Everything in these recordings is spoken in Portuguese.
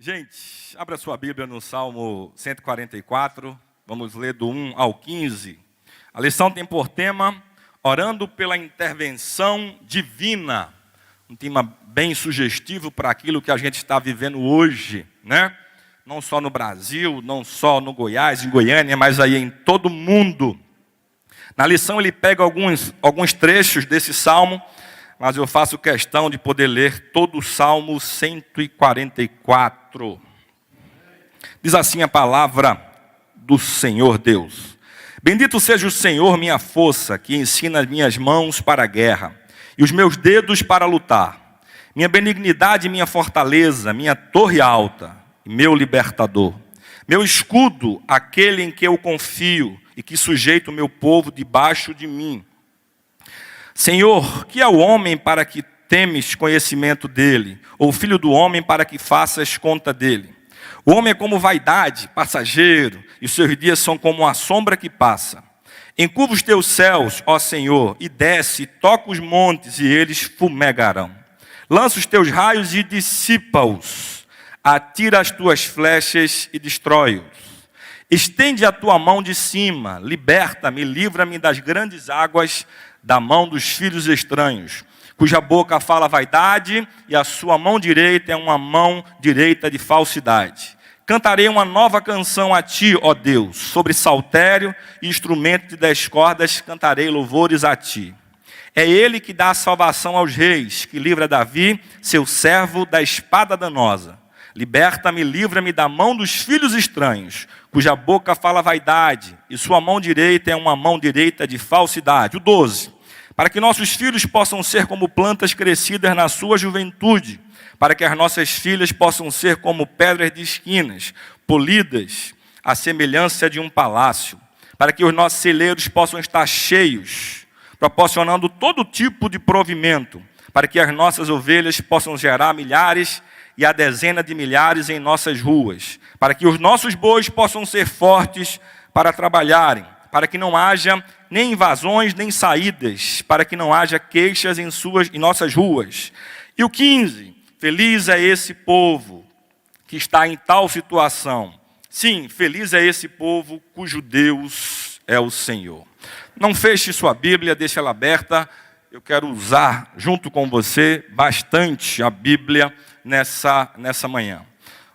Gente, abra sua Bíblia no Salmo 144, vamos ler do 1 ao 15. A lição tem por tema, orando pela intervenção divina. Um tema bem sugestivo para aquilo que a gente está vivendo hoje, né? Não só no Brasil, não só no Goiás, em Goiânia, mas aí em todo o mundo. Na lição ele pega alguns trechos desse salmo, mas eu faço questão de poder ler todo o Salmo 144. Diz assim a palavra do Senhor Deus. Bendito seja o Senhor, minha força, que ensina as minhas mãos para a guerra e os meus dedos para lutar. Minha benignidade e minha fortaleza, minha torre alta e meu libertador. Meu escudo, aquele em que eu confio e que sujeita o meu povo debaixo de mim. Senhor, que é o homem para que temes conhecimento dele, ou o filho do homem para que faças conta dele? O homem é como vaidade, passageiro, e os seus dias são como a sombra que passa. Encurva os teus céus, ó Senhor, e desce, toca os montes, e eles fumegarão. Lança os teus raios e dissipa-os. Atira as tuas flechas e destrói-os. Estende a tua mão de cima, liberta-me, livra-me das grandes águas, da mão dos filhos estranhos, cuja boca fala vaidade e a sua mão direita é uma mão direita de falsidade. Cantarei uma nova canção a ti, ó Deus, sobre saltério e instrumento de 10 cordas, cantarei louvores a ti. É ele que dá a salvação aos reis, que livra Davi, seu servo, da espada danosa. Liberta-me, livra-me da mão dos filhos estranhos, cuja boca fala vaidade, e sua mão direita é uma mão direita de falsidade. O 12. Para que nossos filhos possam ser como plantas crescidas na sua juventude, para que as nossas filhas possam ser como pedras de esquinas, polidas à semelhança de um palácio, para que os nossos celeiros possam estar cheios, proporcionando todo tipo de provimento, para que as nossas ovelhas possam gerar milhares e a dezena de milhares em nossas ruas, para que os nossos bois possam ser fortes para trabalharem, para que não haja nem invasões, nem saídas, para que não haja queixas em nossas ruas. E o 15, feliz é esse povo que está em tal situação. Sim, feliz é esse povo cujo Deus é o Senhor. Não feche sua Bíblia, deixe ela aberta. Eu quero usar junto com você bastante a Bíblia nessa manhã.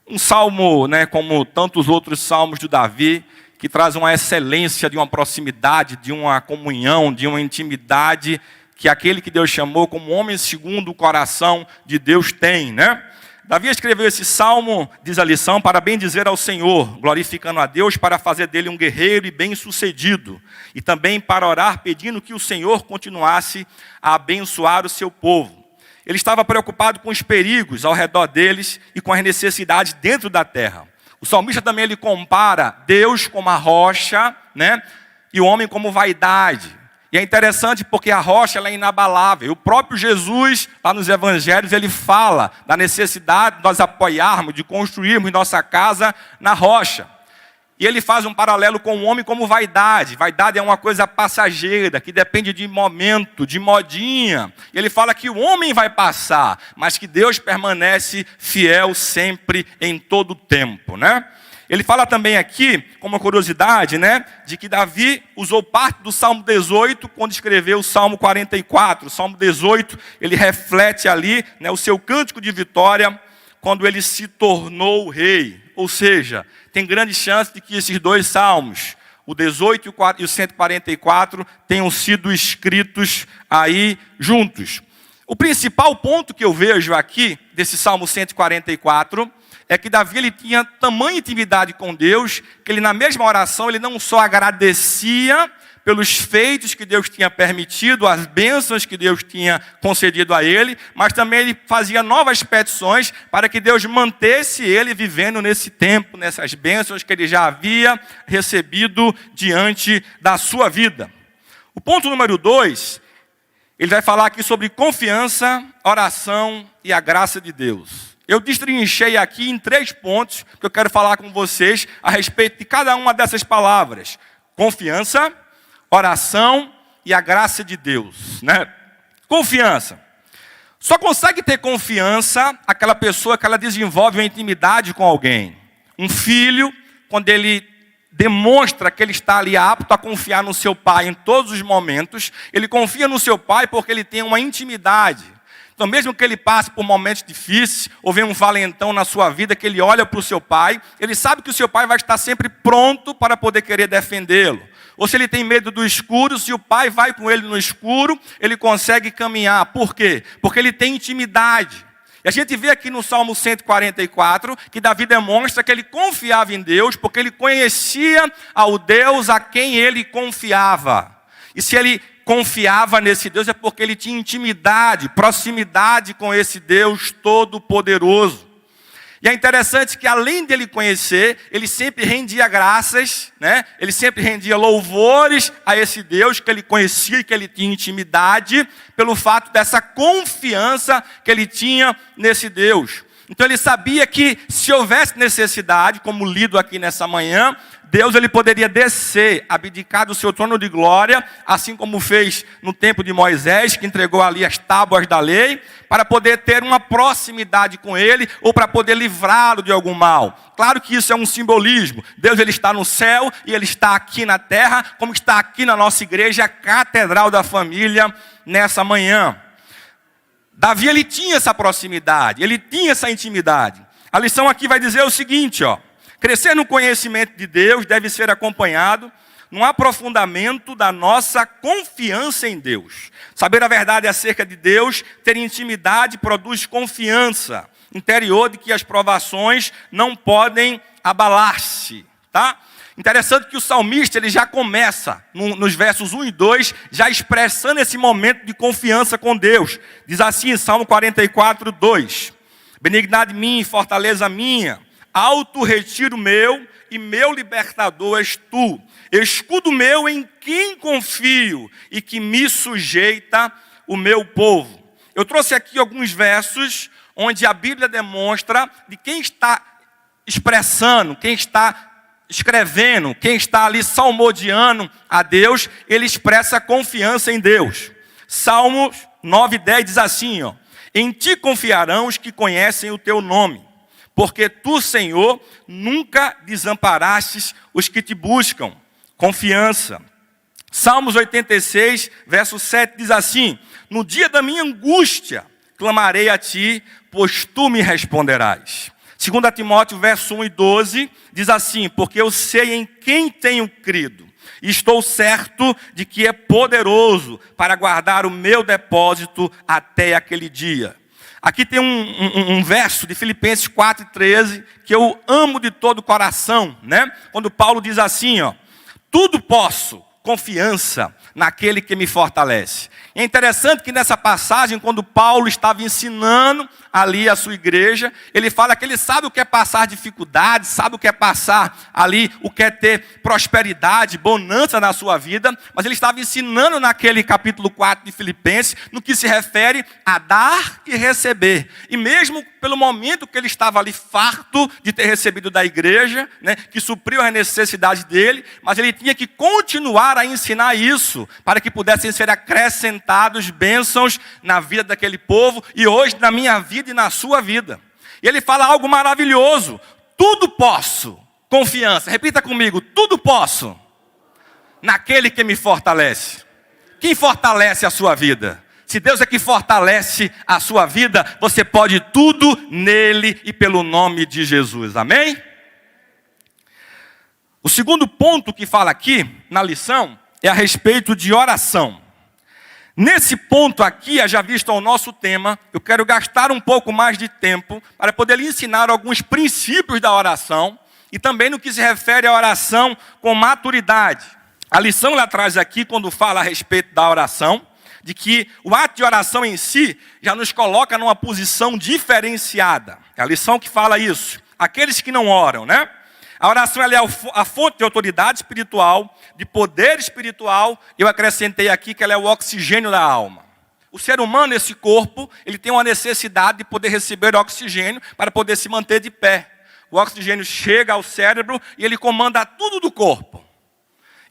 Um salmo, como tantos outros salmos de Davi, que traz uma excelência de uma proximidade, de uma comunhão, de uma intimidade que aquele que Deus chamou como homem segundo o coração de Deus tem, né? Davi escreveu esse salmo, diz a lição, para bendizer ao Senhor, glorificando a Deus para fazer dele um guerreiro e bem-sucedido, e também para orar pedindo que o Senhor continuasse a abençoar o seu povo. Ele estava preocupado com os perigos ao redor deles e com as necessidades dentro da terra. O salmista também ele compara Deus como a rocha, e o homem como vaidade. E é interessante porque a rocha ela é inabalável. O próprio Jesus, lá nos evangelhos, ele fala da necessidade de nós apoiarmos, de construirmos nossa casa na rocha. E ele faz um paralelo com o homem como vaidade. Vaidade é uma coisa passageira, que depende de momento, de modinha. E ele fala que o homem vai passar, mas que Deus permanece fiel sempre, em todo o tempo, Ele fala também aqui, como uma curiosidade, de que Davi usou parte do Salmo 18 quando escreveu o Salmo 44. O Salmo 18, ele reflete ali o seu cântico de vitória quando ele se tornou rei. Ou seja, tem grande chance de que esses dois salmos, o 18 e o 144, tenham sido escritos aí juntos. O principal ponto que eu vejo aqui, desse Salmo 144, é que Davi ele tinha tamanha intimidade com Deus, que ele na mesma oração, ele não só agradecia pelos feitos que Deus tinha permitido, as bênçãos que Deus tinha concedido a ele, mas também ele fazia novas petições para que Deus mantesse ele vivendo nesse tempo, nessas bênçãos que ele já havia recebido diante da sua vida. O ponto número 2, ele vai falar aqui sobre confiança, oração e a graça de Deus. Eu destrinchei aqui em 3 pontos que eu quero falar com vocês a respeito de cada uma dessas palavras. Confiança, oração e a graça de Deus. Confiança. Só consegue ter confiança aquela pessoa que ela desenvolve uma intimidade com alguém. Um filho, quando ele demonstra que ele está ali apto a confiar no seu pai em todos os momentos, ele confia no seu pai porque ele tem uma intimidade. Então, mesmo que ele passe por momentos difíceis, ou venha um valentão na sua vida, que ele olha para o seu pai, ele sabe que o seu pai vai estar sempre pronto para poder querer defendê-lo. Ou se ele tem medo do escuro, se o pai vai com ele no escuro, ele consegue caminhar. Por quê? Porque ele tem intimidade. E a gente vê aqui no Salmo 144, que Davi demonstra que ele confiava em Deus, porque ele conhecia ao Deus a quem ele confiava. E se ele confiava nesse Deus, é porque ele tinha intimidade, proximidade com esse Deus todo-poderoso. E é interessante que, além dele conhecer, ele sempre rendia graças, né? Ele sempre rendia louvores a esse Deus que ele conhecia e que ele tinha intimidade, pelo fato dessa confiança que ele tinha nesse Deus. Então ele sabia que, se houvesse necessidade, como lido aqui nessa manhã, Deus ele poderia descer, abdicar do seu trono de glória, assim como fez no tempo de Moisés, que entregou ali as tábuas da lei, para poder ter uma proximidade com ele, ou para poder livrá-lo de algum mal. Claro que isso é um simbolismo. Deus ele está no céu e ele está aqui na terra, como está aqui na nossa igreja, a Catedral da Família, nessa manhã. Davi ele tinha essa proximidade, ele tinha essa intimidade. A lição aqui vai dizer o seguinte, ó. Crescer no conhecimento de Deus deve ser acompanhado num aprofundamento da nossa confiança em Deus. Saber a verdade acerca de Deus, ter intimidade, produz confiança interior de que as provações não podem abalar-se. Tá? Interessante que o salmista ele já começa, nos versos 1 e 2, já expressando esse momento de confiança com Deus. Diz assim em Salmo 44, 2. Benignidade minha e fortaleza minha, alto retiro meu e meu libertador és tu. Escudo meu em quem confio e que me sujeita o meu povo. Eu trouxe aqui alguns versos onde a Bíblia demonstra de quem está expressando, quem está escrevendo, quem está ali salmodiando a Deus, ele expressa confiança em Deus. Salmos 9:10 diz assim, ó, em ti confiarão os que conhecem o teu nome, porque tu, Senhor, nunca desamparastes os que te buscam. Confiança. Salmos 86, verso 7 diz assim, no dia da minha angústia, clamarei a ti, pois tu me responderás. 2 Timóteo, verso 1 e 12, diz assim, porque eu sei em quem tenho crido, e estou certo de que é poderoso para guardar o meu depósito até aquele dia. Aqui tem um verso de Filipenses 4:13, que eu amo de todo o coração, né? Quando Paulo diz assim, ó, tudo posso, confiança naquele que me fortalece. É interessante que nessa passagem, quando Paulo estava ensinando ali a sua igreja, ele fala que ele sabe o que é passar dificuldade, sabe o que é passar ali, o que é ter prosperidade, bonança na sua vida, mas ele estava ensinando naquele capítulo 4 de Filipenses, no que se refere a dar e receber. E mesmo pelo momento que ele estava ali farto de ter recebido da igreja, né, que supriu as necessidades dele, mas ele tinha que continuar a ensinar isso, para que pudessem ser acrescentados bênçãos na vida daquele povo, e hoje na minha vida e na sua vida. E ele fala algo maravilhoso, tudo posso, confiança, repita comigo, tudo posso, naquele que me fortalece. Quem fortalece a sua vida? Se Deus é que fortalece a sua vida, você pode tudo nele e pelo nome de Jesus, amém? O segundo ponto que fala aqui na lição é a respeito de oração. Nesse ponto aqui, já visto ao nosso tema, eu quero gastar um pouco mais de tempo para poder lhe ensinar alguns princípios da oração e também no que se refere à oração com maturidade. A lição lá atrás aqui, quando fala a respeito da oração, de que o ato de oração em si já nos coloca numa posição diferenciada. É a lição que fala isso. Aqueles que não oram, né? A oração ela é a fonte de autoridade espiritual, de poder espiritual. Eu acrescentei aqui que ela é o oxigênio da alma. O ser humano, esse corpo, ele tem uma necessidade de poder receber oxigênio para poder se manter de pé. O oxigênio chega ao cérebro e ele comanda tudo do corpo.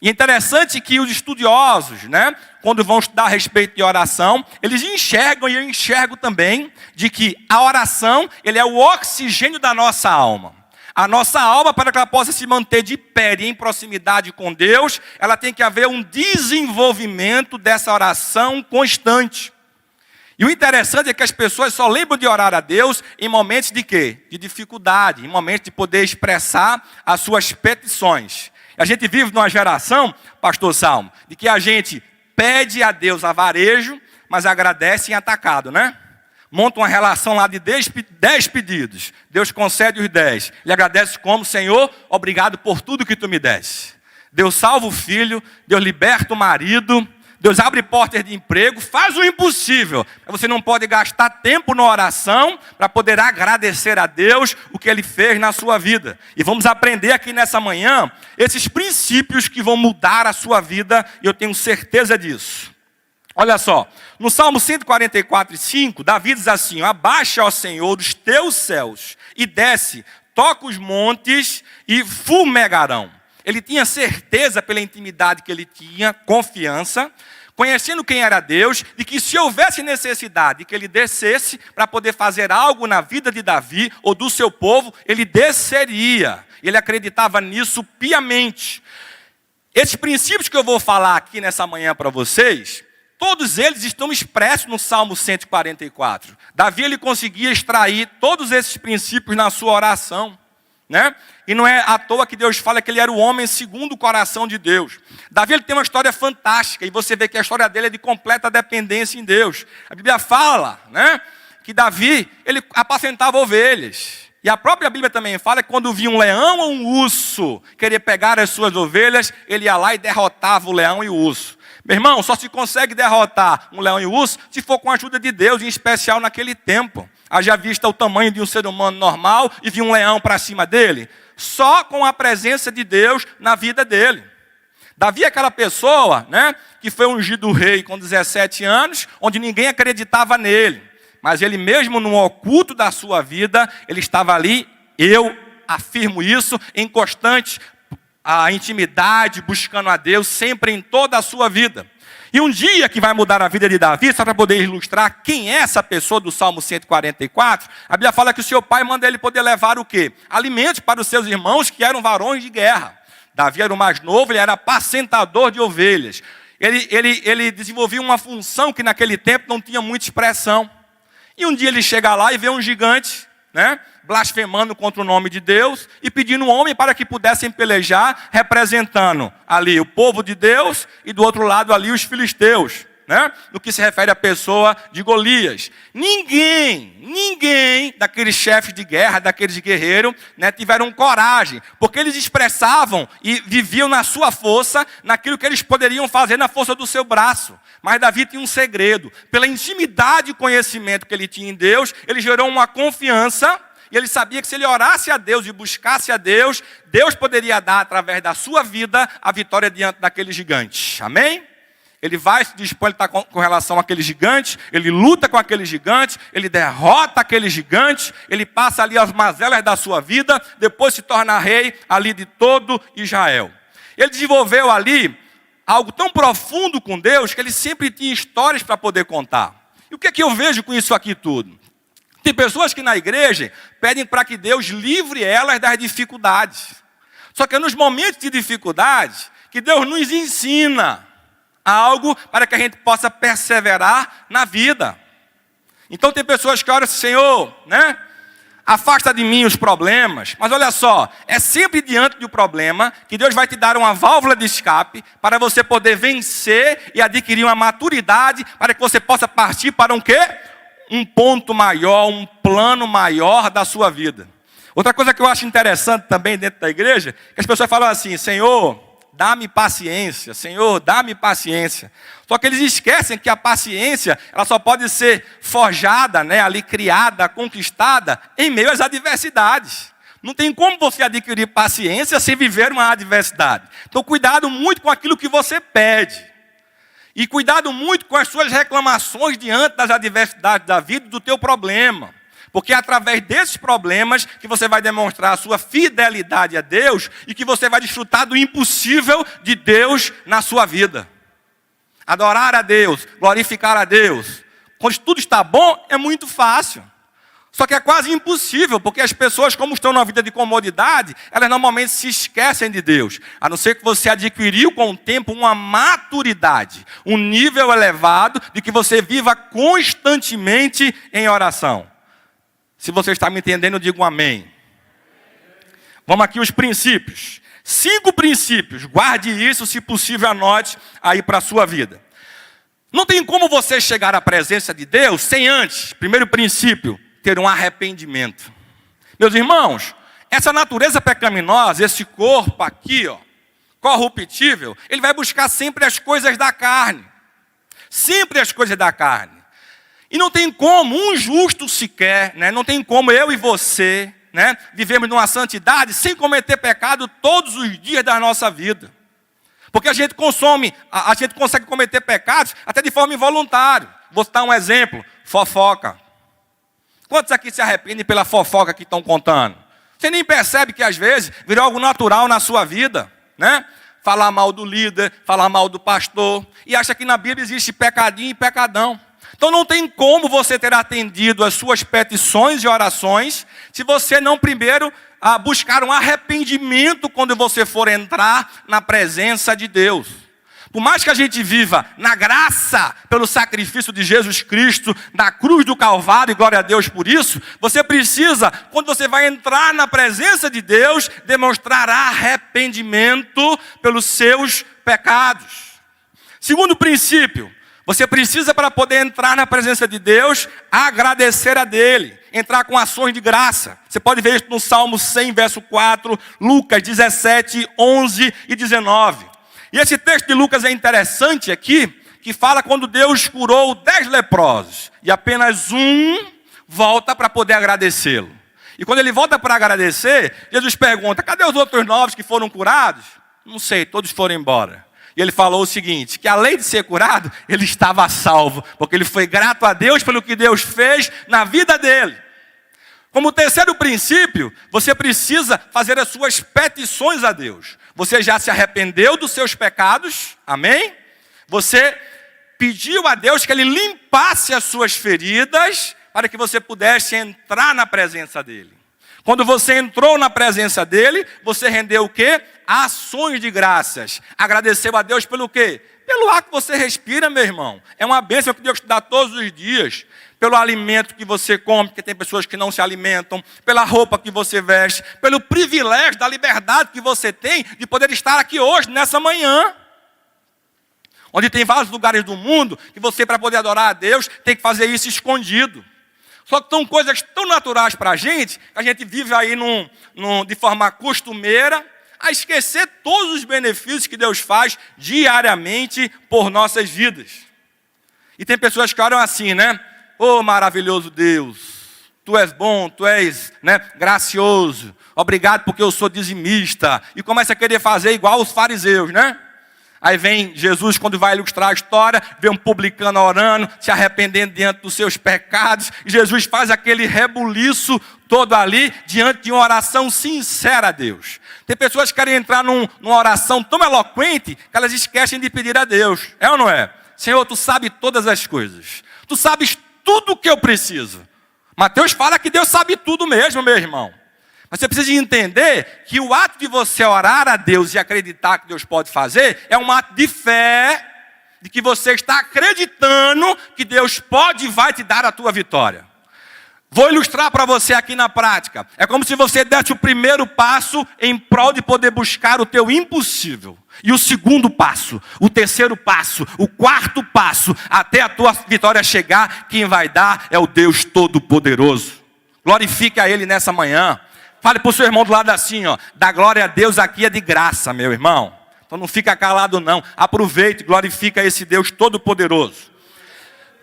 E é interessante que os estudiosos, né, quando vão estudar a respeito de oração, eles enxergam, e eu enxergo também, de que a oração, ele é o oxigênio da nossa alma. A nossa alma, para que ela possa se manter de pé e em proximidade com Deus, ela tem que haver um desenvolvimento dessa oração constante. E o interessante é que as pessoas só lembram de orar a Deus em momentos de quê? De dificuldade, em momentos de poder expressar as suas petições. A gente vive numa geração, pastor Salmo, de que a gente pede a Deus a varejo, mas agradece em atacado, né? Monta uma relação lá de 10 pedidos. Deus concede os 10. Ele agradece como? Senhor, obrigado por tudo que tu me deste. Deus salva o filho, Deus liberta o marido, Deus abre portas de emprego, faz o impossível. Você não pode gastar tempo na oração para poder agradecer a Deus o que Ele fez na sua vida. E vamos aprender aqui nessa manhã esses princípios que vão mudar a sua vida, e eu tenho certeza disso. Olha só, no Salmo 144:5, Davi diz assim: abaixa, ó Senhor, os teus céus e desce, toca os montes e fumegarão. Ele tinha certeza pela intimidade que ele tinha, confiança, conhecendo quem era Deus, de que se houvesse necessidade que ele descesse para poder fazer algo na vida de Davi ou do seu povo, ele desceria. Ele acreditava nisso piamente. Esses princípios que eu vou falar aqui nessa manhã para vocês, todos eles estão expressos no Salmo 144. Davi, ele conseguia extrair todos esses princípios na sua oração, né? E não é à toa que Deus fala que ele era o homem segundo o coração de Deus. Davi, ele tem uma história fantástica, e você vê que a história dele é de completa dependência em Deus. A Bíblia fala, né, que Davi, ele apacentava ovelhas. E a própria Bíblia também fala que quando via um leão ou um urso querer pegar as suas ovelhas, ele ia lá e derrotava o leão e o urso. Meu irmão, só se consegue derrotar um leão e um urso se for com a ajuda de Deus, em especial naquele tempo. Haja vista o tamanho de um ser humano normal e vir um leão para cima dele. Só com a presença de Deus na vida dele. Davi é aquela pessoa, né, que foi ungido rei com 17 anos, onde ninguém acreditava nele. Mas ele mesmo no oculto da sua vida, ele estava ali, eu afirmo isso, em constante a intimidade, buscando a Deus, sempre em toda a sua vida. E um dia que vai mudar a vida de Davi, só para poder ilustrar quem é essa pessoa do Salmo 144, a Bíblia fala que o seu pai manda ele poder levar o quê? Alimentos para os seus irmãos que eram varões de guerra. Davi era o mais novo, ele era apacentador de ovelhas. Ele desenvolvia uma função que naquele tempo não tinha muita expressão. E um dia ele chega lá e vê um gigante, né, blasfemando contra o nome de Deus e pedindo um homem para que pudessem pelejar, representando ali o povo de Deus e do outro lado ali os filisteus, né? No que se refere à pessoa de Golias. Ninguém daqueles chefes de guerra, daqueles guerreiros, né, tiveram coragem, porque eles expressavam e viviam na sua força, naquilo que eles poderiam fazer na força do seu braço. Mas Davi tinha um segredo. Pela intimidade e conhecimento que ele tinha em Deus, ele gerou uma confiança. E ele sabia que se ele orasse a Deus e buscasse a Deus, Deus poderia dar, através da sua vida, a vitória diante daquele gigante. Amém? Ele vai se dispõe, ele está com relação àquele gigante, ele luta com aquele gigante, ele derrota aquele gigante, ele passa ali as mazelas da sua vida, depois se torna rei ali de todo Israel. Ele desenvolveu ali algo tão profundo com Deus, que ele sempre tinha histórias para poder contar. E o que é que eu vejo com isso aqui tudo? Tem pessoas que na igreja pedem para que Deus livre elas das dificuldades. Só que é nos momentos de dificuldade que Deus nos ensina algo para que a gente possa perseverar na vida. Então tem pessoas que oram assim: Senhor, né, afasta de mim os problemas. Mas olha só, é sempre diante do problema que Deus vai te dar uma válvula de escape para você poder vencer e adquirir uma maturidade para que você possa partir para um quê? Um ponto maior, um plano maior da sua vida. Outra coisa que eu acho interessante também dentro da igreja, que as pessoas falam assim: Senhor, dá-me paciência, Senhor, dá-me paciência. Só que eles esquecem que a paciência, ela só pode ser forjada, né, ali criada, conquistada, em meio às adversidades. Não tem como você adquirir paciência sem viver uma adversidade. Então cuidado muito com aquilo que você pede. E cuidado muito com as suas reclamações diante das adversidades da vida e do teu problema. Porque é através desses problemas que você vai demonstrar a sua fidelidade a Deus e que você vai desfrutar do impossível de Deus na sua vida. Adorar a Deus, glorificar a Deus. Quando tudo está bom, é muito fácil. Só que é quase impossível, porque as pessoas, como estão numa vida de comodidade, elas normalmente se esquecem de Deus. A não ser que você adquiriu com o tempo uma maturidade, um nível elevado de que você viva constantemente em oração. Se você está me entendendo, eu digo um amém. Vamos aqui os princípios. 5 princípios, guarde isso, se possível anote aí para a sua vida. Não tem como você chegar à presença de Deus sem antes, primeiro princípio, ter um arrependimento. Meus irmãos, essa natureza pecaminosa, esse corpo aqui, corruptível, ele vai buscar sempre as coisas da carne. Sempre as coisas da carne. E não tem como um justo sequer, não tem como eu e você, vivemos numa santidade sem cometer pecado todos os dias da nossa vida. Porque a gente consegue cometer pecados até de forma involuntária. Vou citar um exemplo, fofoca. Quantos aqui se arrependem pela fofoca que estão contando? Você nem percebe que às vezes virou algo natural na sua vida, Falar mal do líder, falar mal do pastor, e acha que na Bíblia existe pecadinho e pecadão. Então não tem como você ter atendido as suas petições e orações se você não primeiro buscar um arrependimento quando você for entrar na presença de Deus. Por mais que a gente viva na graça pelo sacrifício de Jesus Cristo, na cruz do Calvário, e glória a Deus por isso, você precisa, quando você vai entrar na presença de Deus, demonstrar arrependimento pelos seus pecados. Segundo princípio, você precisa, para poder entrar na presença de Deus, agradecer a dele, entrar com ações de graça. Você pode ver isso no Salmo 100, verso 4, Lucas 17, 11 e 19. E esse texto de Lucas é interessante aqui, que fala quando Deus curou 10 leprosos, e apenas um volta para poder agradecê-lo. E quando ele volta para agradecer, Jesus pergunta, cadê os outros 9 que foram curados? Não sei, todos foram embora. E ele falou o seguinte, que além de ser curado, ele estava salvo, porque ele foi grato a Deus pelo que Deus fez na vida dele. Como terceiro princípio, você precisa fazer as suas petições a Deus. Você já se arrependeu dos seus pecados, amém? Você pediu a Deus que Ele limpasse as suas feridas, para que você pudesse entrar na presença dEle. Quando você entrou na presença dEle, você rendeu o quê? Ações de graças. Agradeceu a Deus pelo quê? Pelo ar que você respira, meu irmão. É uma bênção que Deus te dá todos os dias. Pelo alimento que você come, porque tem pessoas que não se alimentam. Pela roupa que você veste. Pelo privilégio da liberdade que você tem de poder estar aqui hoje, nessa manhã. Onde tem vários lugares do mundo que você, para poder adorar a Deus, tem que fazer isso escondido. Só que são coisas tão naturais para a gente, que a gente vive aí de forma costumeira, a esquecer todos os benefícios que Deus faz diariamente por nossas vidas. E tem pessoas que oram assim, Oh, maravilhoso Deus, Tu és bom, Tu és gracioso, obrigado porque eu sou dizimista. E começa a querer fazer igual os fariseus, Aí vem Jesus, quando vai ilustrar a história, vê um publicano orando, se arrependendo diante dos seus pecados. E Jesus faz aquele rebuliço todo ali, diante de uma oração sincera a Deus. Tem pessoas que querem entrar numa oração tão eloquente, que elas esquecem de pedir a Deus. É ou não é? Senhor, Tu sabes todas as coisas. Tu sabes tudo o que eu preciso. Mateus fala que Deus sabe tudo mesmo, meu irmão. Mas você precisa entender que o ato de você orar a Deus e acreditar que Deus pode fazer é um ato de fé, de que você está acreditando que Deus pode e vai te dar a tua vitória. Vou ilustrar para você aqui na prática. É como se você desse o primeiro passo em prol de poder buscar o teu impossível. E o segundo passo, o terceiro passo, o quarto passo, até a tua vitória chegar, quem vai dar é o Deus Todo-Poderoso. Glorifique a Ele nessa manhã. Fale para o seu irmão do lado assim, dar glória a Deus aqui é de graça, meu irmão. Então não fica calado não. Aproveite, glorifica esse Deus Todo-Poderoso.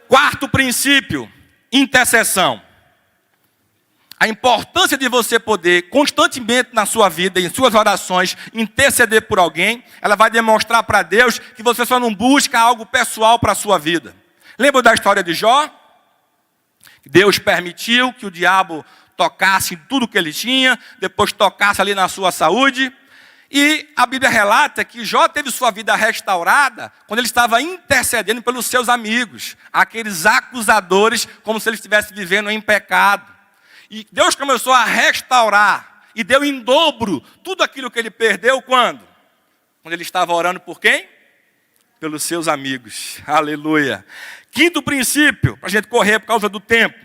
Quarto princípio, intercessão. A importância de você poder constantemente na sua vida, em suas orações, interceder por alguém, ela vai demonstrar para Deus que você só não busca algo pessoal para a sua vida. Lembra da história de Jó? Deus permitiu que o diabo tocasse em tudo que ele tinha, depois tocasse ali na sua saúde. E a Bíblia relata que Jó teve sua vida restaurada quando ele estava intercedendo pelos seus amigos, aqueles acusadores, como se ele estivesse vivendo em pecado. E Deus começou a restaurar e deu em dobro tudo aquilo que ele perdeu quando? Quando ele estava orando por quem? Pelos seus amigos. Aleluia. Quinto princípio, para a gente correr por causa do tempo.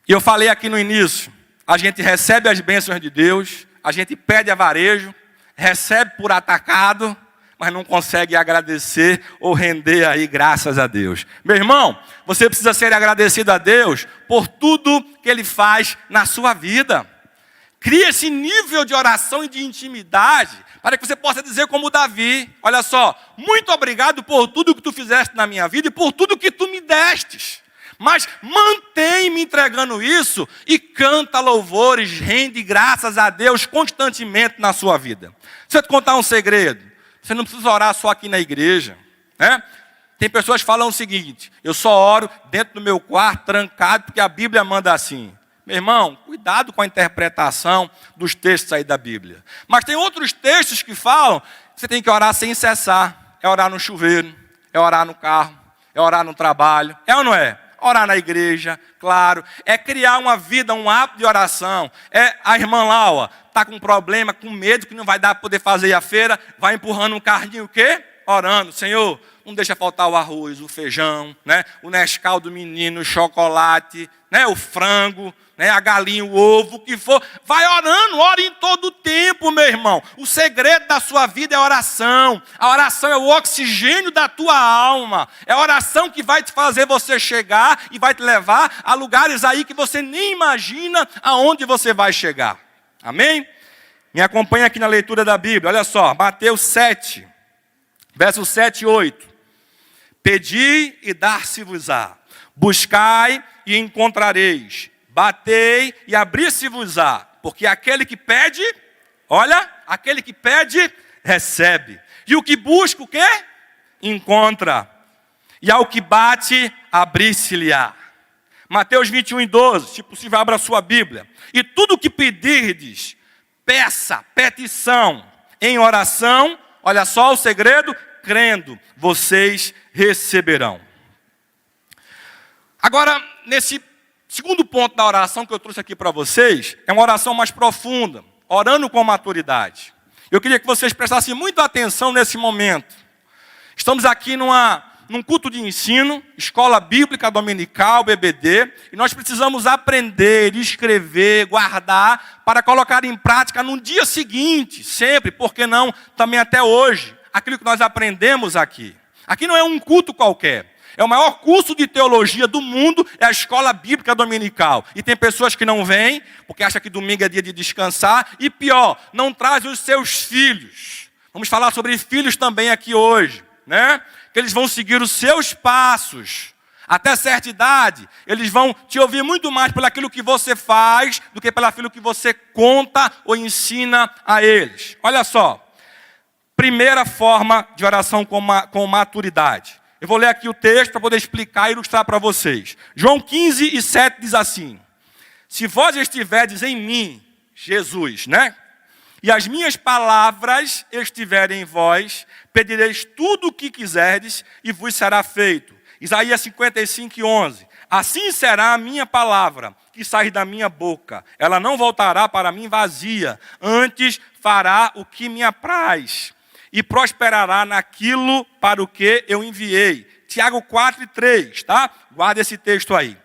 E eu falei aqui no início, a gente recebe as bênçãos de Deus, a gente pede a varejo, recebe por atacado, mas não consegue agradecer ou render aí graças a Deus. Meu irmão, você precisa ser agradecido a Deus por tudo que Ele faz na sua vida. Cria esse nível de oração e de intimidade, para que você possa dizer como Davi, olha só, muito obrigado por tudo que tu fizeste na minha vida e por tudo que tu me destes. Mas mantém-me entregando isso e canta louvores, rende graças a Deus constantemente na sua vida. Se eu te contar um segredo, você não precisa orar só aqui na igreja, né? Tem pessoas que falam o seguinte, eu só oro dentro do meu quarto, trancado, porque a Bíblia manda assim. Meu irmão, cuidado com a interpretação dos textos aí da Bíblia. Mas tem outros textos que falam que você tem que orar sem cessar. É orar no chuveiro, é orar no carro, é orar no trabalho. É ou não é? Orar na igreja, claro. É criar uma vida, um hábito de oração. É a irmã lá, ó, está com problema, com medo que não vai dar para poder fazer a feira, vai empurrando um carrinho o quê? Orando. Senhor, não deixa faltar o arroz, o feijão, né? O Nescau do menino, o chocolate, né? O frango, né? A galinha, o ovo, o que for. Vai orando, ora em todo o tempo, meu irmão. O segredo da sua vida é a oração. A oração é o oxigênio da tua alma. É a oração que vai te fazer você chegar e vai te levar a lugares aí que você nem imagina aonde você vai chegar. Amém? Me acompanha aqui na leitura da Bíblia. Olha só, Mateus 7, versos 7 e 8. Pedi e dar-se-vos-á. Buscai e encontrareis. Batei e abrir-se-vos-á. Porque aquele que pede, olha, aquele que pede, recebe. E o que busca, o quê? Encontra. E ao que bate, abrir-se-lhe-á. Mateus 21:12, se possível, abra a sua Bíblia. E tudo o que pedirdes, peça, petição, em oração, olha só o segredo, crendo, vocês receberão. Agora, nesse segundo ponto da oração que eu trouxe aqui para vocês, é uma oração mais profunda, orando com maturidade. Eu queria que vocês prestassem muita atenção nesse momento. Estamos aqui num culto de ensino, escola bíblica dominical, BBD, e nós precisamos aprender, escrever, guardar, para colocar em prática no dia seguinte, sempre, por que não, também até hoje, aquilo que nós aprendemos aqui. Aqui não é um culto qualquer. É o maior curso de teologia do mundo, é a escola bíblica dominical. E tem pessoas que não vêm, porque acham que domingo é dia de descansar. E pior, não trazem os seus filhos. Vamos falar sobre filhos também aqui hoje, né? Que eles vão seguir os seus passos. Até certa idade, eles vão te ouvir muito mais pelo aquilo que você faz, do que pelo aquilo que você conta ou ensina a eles. Olha só, primeira forma de oração com maturidade. Eu vou ler aqui o texto para poder explicar e ilustrar para vocês. João 15:7 diz assim: se vós estiverdes em mim, Jesus, né? E as minhas palavras estiverem em vós, pedireis tudo o que quiserdes e vos será feito. Isaías 55:11. Assim será a minha palavra que sair da minha boca. Ela não voltará para mim vazia, antes fará o que me apraz e prosperará naquilo para o que eu enviei. Tiago 4:3, tá? Guarda esse texto aí.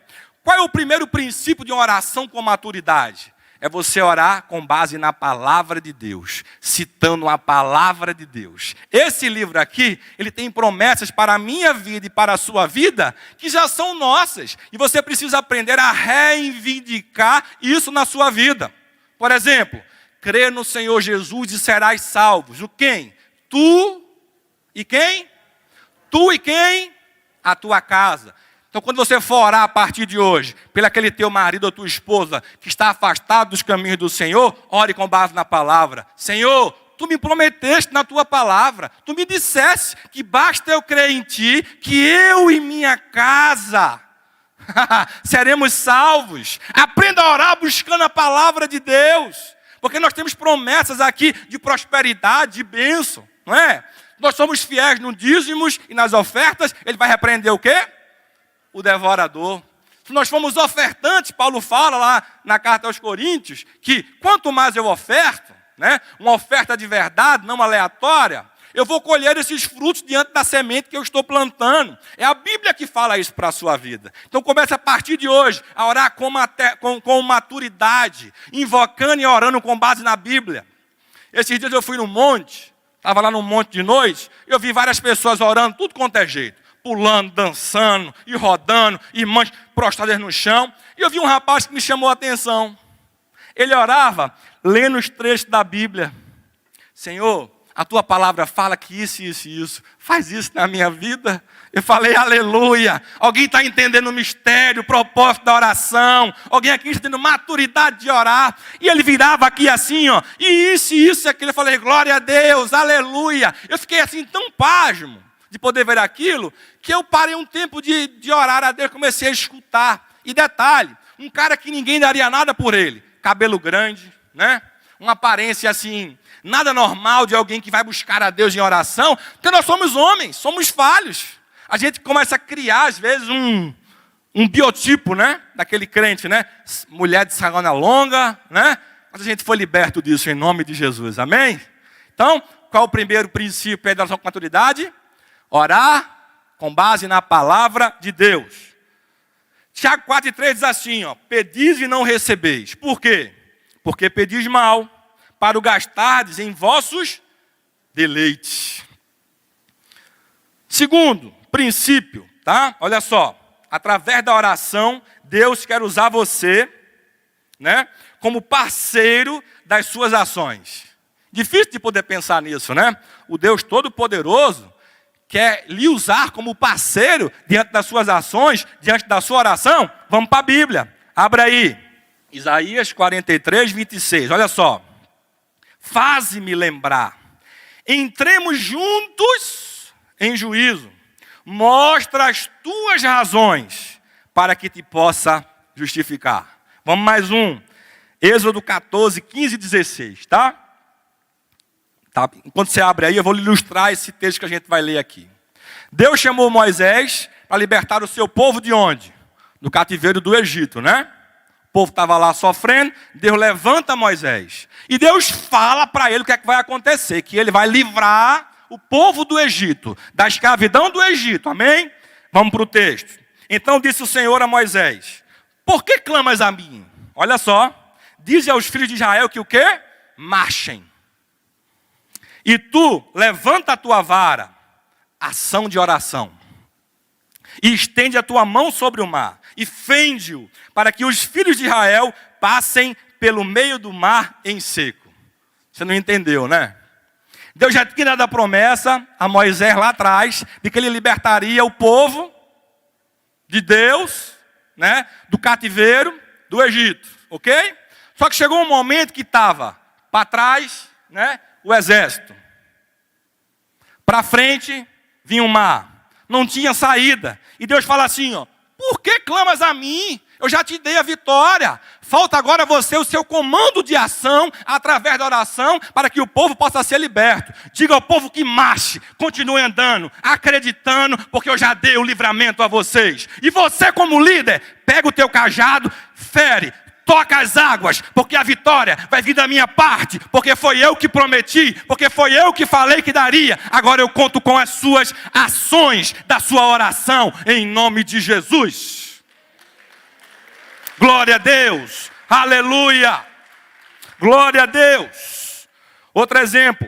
Qual é o primeiro princípio de uma oração com maturidade? É você orar com base na palavra de Deus, citando a palavra de Deus. Esse livro aqui, ele tem promessas para a minha vida e para a sua vida, que já são nossas. E você precisa aprender a reivindicar isso na sua vida. Por exemplo, crê no Senhor Jesus e serás salvos. O quem? Tu e quem? Tu e quem? A tua casa. Então, quando você for orar a partir de hoje, pelo aquele teu marido ou tua esposa que está afastado dos caminhos do Senhor, ore com base na palavra. Senhor, tu me prometeste na tua palavra, tu me disseste que basta eu crer em ti, que eu e minha casa seremos salvos. Aprenda a orar buscando a palavra de Deus. Porque nós temos promessas aqui de prosperidade, de bênção, não é? Nós somos fiéis no dízimos e nas ofertas, ele vai repreender o quê? O devorador. Se nós formos ofertantes, Paulo fala lá na carta aos Coríntios, que quanto mais eu oferto, né, uma oferta de verdade, não aleatória, eu vou colher esses frutos diante da semente que eu estou plantando. É a Bíblia que fala isso para a sua vida. Então comece a partir de hoje a orar com maturidade, invocando e orando com base na Bíblia. Esses dias eu fui no monte, estava lá no monte de noite, e eu vi várias pessoas orando, tudo quanto é jeito. Pulando, dançando, e rodando, irmãs prostradas no chão. E eu vi um rapaz que me chamou a atenção. Ele orava, lendo os trechos da Bíblia. Senhor, a tua palavra fala que isso, isso e isso. Faz isso na minha vida. Eu falei, aleluia. Alguém está entendendo o mistério, o propósito da oração. Alguém aqui está tendo maturidade de orar. E ele virava aqui assim, ó. E isso e aquilo. Eu falei, glória a Deus, aleluia. Eu fiquei assim tão pasmo de poder ver aquilo, que eu parei um tempo de orar a Deus, comecei a escutar. E detalhe, um cara que ninguém daria nada por ele. Cabelo grande, né? Uma aparência assim, nada normal de alguém que vai buscar a Deus em oração, porque nós somos homens, somos falhos. A gente começa a criar, às vezes, um biotipo, né? Daquele crente, né? Mulher de sagona longa, né? Mas a gente foi liberto disso em nome de Jesus, amém? Então, qual é o primeiro princípio da oração com maturidade? Orar com base na palavra de Deus. Tiago 4,3 diz assim, ó, pedis e não recebeis. Por quê? Porque pedis mal, para o gastardes em vossos deleites. Segundo princípio, tá? Olha só, através da oração, Deus quer usar você, né, como parceiro das suas ações. Difícil de poder pensar nisso, né? O Deus Todo-Poderoso quer lhe usar como parceiro diante das suas ações, diante da sua oração. Vamos para a Bíblia. Abra aí. Isaías 43, 26. Olha só. Faze-me lembrar. Entremos juntos em juízo. Mostra as tuas razões para que te possa justificar. Vamos mais um. Êxodo 14, 15 e 16, tá? Enquanto você abre aí, eu vou ilustrar esse texto que a gente vai ler aqui. Deus chamou Moisés para libertar o seu povo de onde? Do cativeiro do Egito, né? O povo estava lá sofrendo, Deus levanta Moisés. E Deus fala para ele o que é que vai acontecer, que ele vai livrar o povo do Egito, da escravidão do Egito, amém? Vamos para o texto. Então disse o Senhor a Moisés, por que clamas a mim? Olha só, dize aos filhos de Israel que o quê? Marchem. E tu, levanta a tua vara, ação de oração, e estende a tua mão sobre o mar, e fende-o, para que os filhos de Israel passem pelo meio do mar em seco. Você não entendeu, né? Deus já tinha dado a promessa a Moisés lá atrás, de que ele libertaria o povo de Deus, né, do cativeiro do Egito, ok? Só que chegou um momento que estava para trás, né, o exército. Para frente vinha o mar. Não tinha saída. E Deus fala assim, ó, por que clamas a mim? Eu já te dei a vitória. Falta agora você o seu comando de ação através da oração para que o povo possa ser liberto. Diga ao povo que marche, continue andando, acreditando, porque eu já dei o livramento a vocês. E você como líder, pega o teu cajado, fere, toca as águas, porque a vitória vai vir da minha parte, porque foi eu que prometi, porque foi eu que falei que daria. Agora eu conto com as suas ações da sua oração, em nome de Jesus. Glória a Deus, aleluia, glória a Deus. Outro exemplo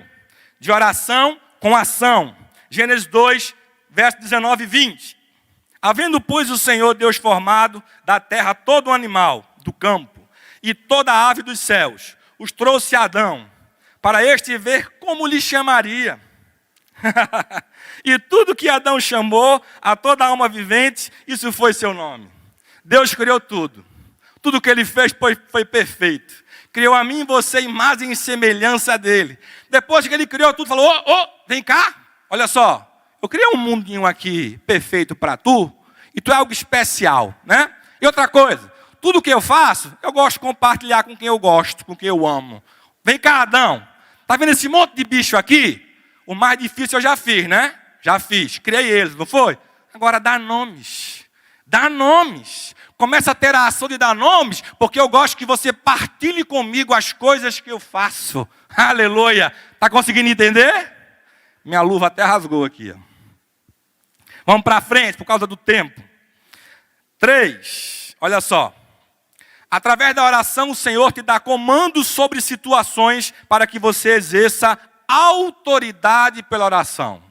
de oração com ação, Gênesis 2, verso 19 e 20. Havendo, pois, o Senhor Deus formado da terra todo animal do campo e toda a ave dos céus, os trouxe a Adão, para este ver como lhe chamaria. E tudo que Adão chamou, a toda alma vivente, isso foi seu nome. Deus criou tudo. Tudo que ele fez foi perfeito. Criou a mim e você imagem e semelhança dele. Depois que ele criou tudo, falou, vem cá, olha só. Eu criei um mundinho aqui perfeito para tu, E tu é algo especial, né? E outra coisa, tudo que eu faço, eu gosto de compartilhar com quem eu gosto, com quem eu amo. Vem cá, Adão. Tá vendo esse monte de bicho aqui? O mais difícil eu já fiz, né? Já fiz. Criei eles, não foi? Agora dá nomes. Dá nomes. Começa a ter a ação de dar nomes, porque eu gosto que você partilhe comigo as coisas que eu faço. Aleluia. Tá conseguindo entender? Minha luva até rasgou aqui. Ó. Vamos para frente, por causa do tempo. 3. Olha só. Através da oração, o Senhor te dá comandos sobre situações para que você exerça autoridade pela oração.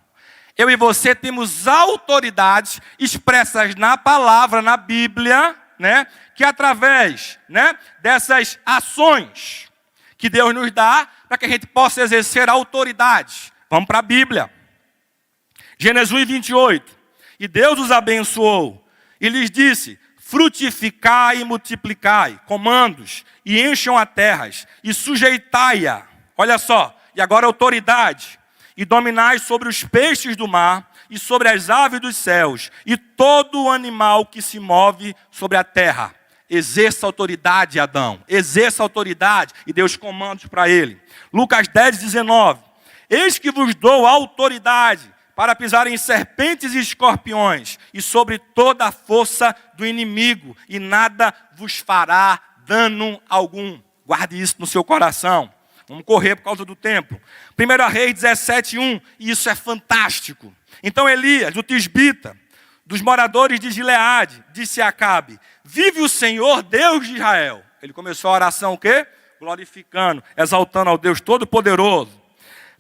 Eu e você temos autoridades expressas na palavra, na Bíblia, né? Que através, né, dessas ações que Deus nos dá, para que a gente possa exercer autoridade. Vamos para a Bíblia. Gênesis 1:28. E Deus os abençoou e lhes disse: frutificai e multiplicai, comandos, e encham a terras, e sujeitai-a. Olha só, e agora autoridade. E dominai sobre os peixes do mar, e sobre as aves dos céus, e todo o animal que se move sobre a terra. Exerça autoridade, Adão. Exerça autoridade, e dê os comandos para ele. Lucas 10:19. Eis que vos dou autoridade para pisar em serpentes e escorpiões, e sobre toda a força do inimigo, e nada vos fará dano algum. Guarde isso no seu coração. Vamos correr por causa do tempo. 1 Reis 17:1, e isso é fantástico. Então Elias, o tisbita, dos moradores de Gileade, disse a Acabe: vive o Senhor, Deus de Israel. Ele começou a oração o quê? Glorificando, exaltando ao Deus Todo-Poderoso.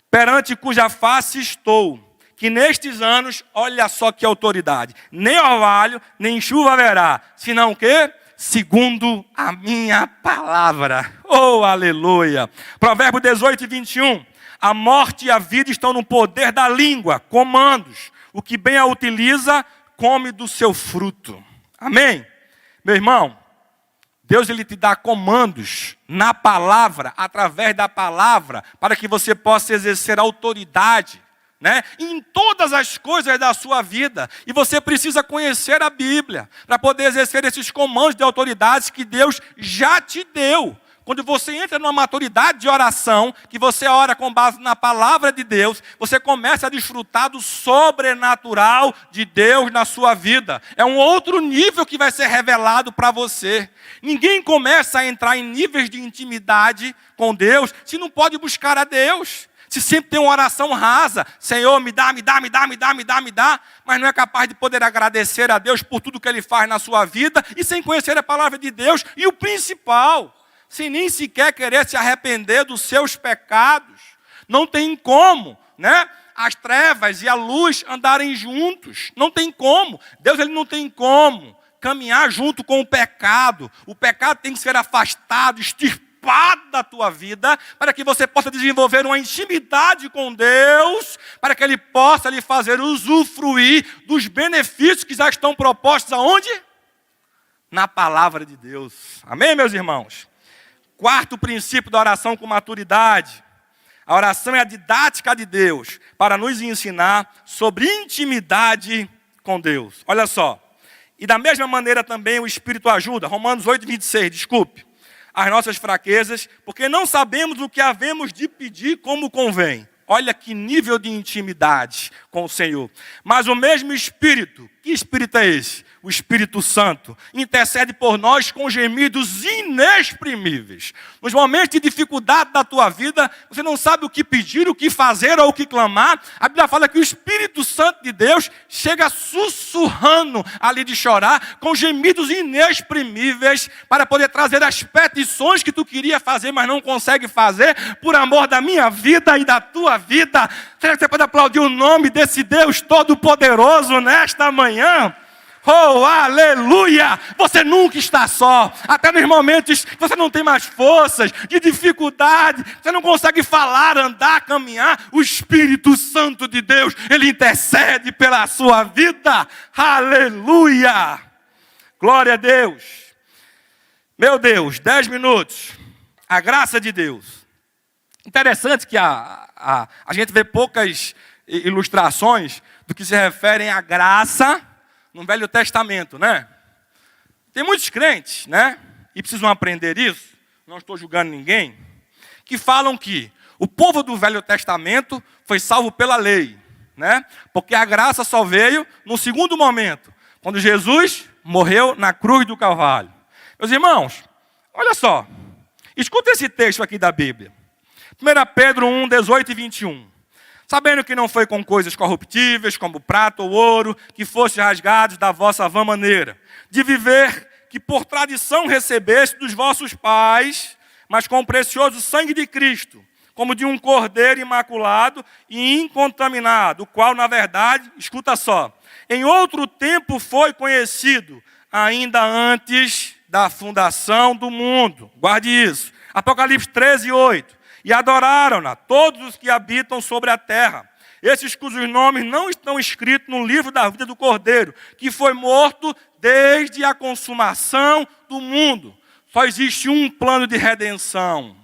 Perante cuja face estou, que nestes anos, olha só que autoridade, nem orvalho, nem chuva haverá, senão o quê? Segundo a minha palavra. Oh, aleluia. Provérbio 18:21. A morte e a vida estão no poder da língua, comandos. O que bem a utiliza, come do seu fruto. Amém? Meu irmão, Deus ele te dá comandos na palavra, através da palavra, para que você possa exercer autoridade, né, em todas as coisas da sua vida. E você precisa conhecer a Bíblia para poder exercer esses comandos de autoridades que Deus já te deu. Quando você entra numa maturidade de oração, que você ora com base na palavra de Deus, você começa a desfrutar do sobrenatural de Deus na sua vida. É um outro nível que vai ser revelado para você. Ninguém começa a entrar em níveis de intimidade com Deus se não pode buscar a Deus. Se sempre tem uma oração rasa, Senhor, me dá, mas não é capaz de poder agradecer a Deus por tudo que Ele faz na sua vida, e sem conhecer a palavra de Deus, e o principal, sem nem sequer querer se arrepender dos seus pecados. Não tem como, né? As trevas e a luz andarem juntos, não tem como. Deus ele não tem como caminhar junto com o pecado. O pecado tem que ser afastado, extirpado da tua vida, para que você possa desenvolver uma intimidade com Deus, para que Ele possa lhe fazer usufruir dos benefícios que já estão propostos aonde? Na palavra de Deus. Amém, meus irmãos? 4º princípio da oração com maturidade. A oração é a didática de Deus, para nos ensinar sobre intimidade com Deus. Olha só. E da mesma maneira também o Espírito ajuda. Romanos 8:26, desculpe. As nossas fraquezas, porque não sabemos o que havemos de pedir como convém. Olha que nível de intimidade com o Senhor. Mas o mesmo Espírito, que Espírito é esse? O Espírito Santo intercede por nós com gemidos inexprimíveis. Nos momentos de dificuldade da tua vida, você não sabe o que pedir, o que fazer ou o que clamar. A Bíblia fala que o Espírito Santo de Deus chega sussurrando ali de chorar, com gemidos inexprimíveis, para poder trazer as petições que tu queria fazer, mas não consegue fazer, por amor da minha vida e da tua vida. Será que você pode aplaudir o nome desse Deus Todo-Poderoso nesta manhã? Oh, aleluia! Você nunca está só. Até nos momentos que você não tem mais forças, de dificuldade, você não consegue falar, andar, caminhar, o Espírito Santo de Deus, Ele intercede pela sua vida. Aleluia! Glória a Deus. Meu Deus, 10 minutos. A graça de Deus. Interessante que a gente vê poucas ilustrações do que se referem à graça no Velho Testamento, né? Tem muitos crentes, né? E precisam aprender isso, não estou julgando ninguém, que falam que o povo do Velho Testamento foi salvo pela lei, né? Porque a graça só veio no segundo momento, quando Jesus morreu na cruz do Calvário. Meus irmãos, olha só, escuta esse texto aqui da Bíblia. 1 Pedro 1, 18 e 21. Sabendo que não foi com coisas corruptíveis, como prata ou ouro, que foste rasgados da vossa vã maneira, de viver que por tradição recebeste dos vossos pais, mas com o precioso sangue de Cristo, como de um cordeiro imaculado e incontaminado, o qual, na verdade, escuta só, em outro tempo foi conhecido, ainda antes da fundação do mundo. Guarde isso. Apocalipse 13, 8. E adoraram-na todos os que habitam sobre a terra, esses cujos nomes não estão escritos no livro da vida do Cordeiro, que foi morto desde a consumação do mundo. Só existe um plano de redenção.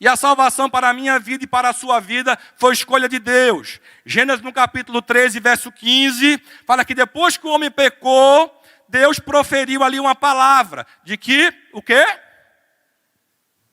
E a salvação para a minha vida e para a sua vida foi escolha de Deus. Gênesis no capítulo 13, verso 15, fala que depois que o homem pecou, Deus proferiu ali uma palavra, de que, o quê?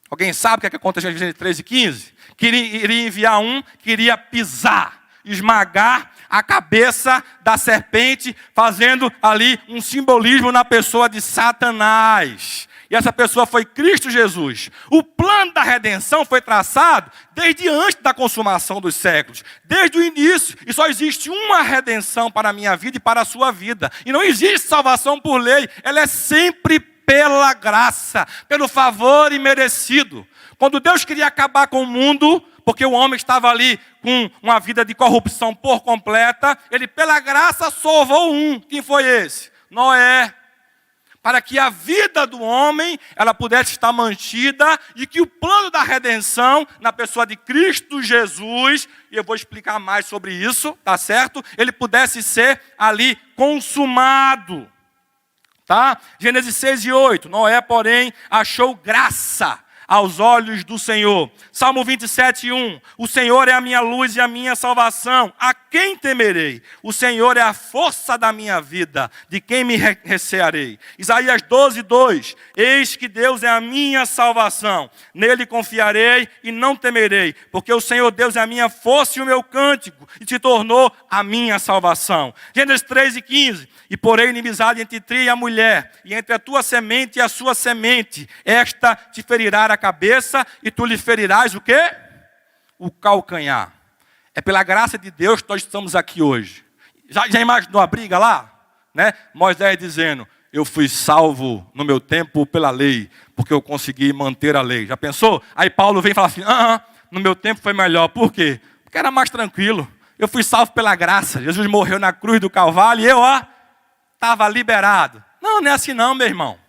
Alguém sabe o que aconteceu em Gênesis 13, 15? Que iria enviar que iria pisar, esmagar a cabeça da serpente, fazendo ali um simbolismo na pessoa de Satanás. E essa pessoa foi Cristo Jesus. O plano da redenção foi traçado desde antes da consumação dos séculos, desde o início. E só existe uma redenção para a minha vida e para a sua vida. E não existe salvação por lei, ela é sempre pela graça, pelo favor imerecido. Quando Deus queria acabar com o mundo, porque o homem estava ali com uma vida de corrupção por completa, ele pela graça salvou um. Quem foi esse? Noé. Para que a vida do homem ela pudesse estar mantida e que o plano da redenção na pessoa de Cristo Jesus, e eu vou explicar mais sobre isso, tá certo? Ele pudesse ser ali consumado. Tá? Gênesis 6 e 8. Noé, porém, achou graça aos olhos do Senhor. Salmo 27, 1. O Senhor é a minha luz e a minha salvação. A quem temerei? O Senhor é a força da minha vida. De quem me recearei? Isaías 12, 2. Eis que Deus é a minha salvação. Nele confiarei e não temerei. Porque o Senhor Deus é a minha força e o meu cântico. E se tornou a minha salvação. Gênesis 3 e 15. E porém inimizade entre ti e a mulher, e entre a tua semente e a sua semente. Esta te ferirá a cabeça, e tu lhe ferirás o quê? O calcanhar. É pela graça de Deus que nós estamos aqui hoje. Já imaginou a briga lá? Né? Moisés dizendo, eu fui salvo no meu tempo pela lei, porque eu consegui manter a lei. Já pensou? Aí Paulo vem e fala assim, no meu tempo foi melhor. Por quê? Porque era mais tranquilo. Eu fui salvo pela graça. Jesus morreu na cruz do Calvário e eu, estava liberado. Não é assim não, meu irmão.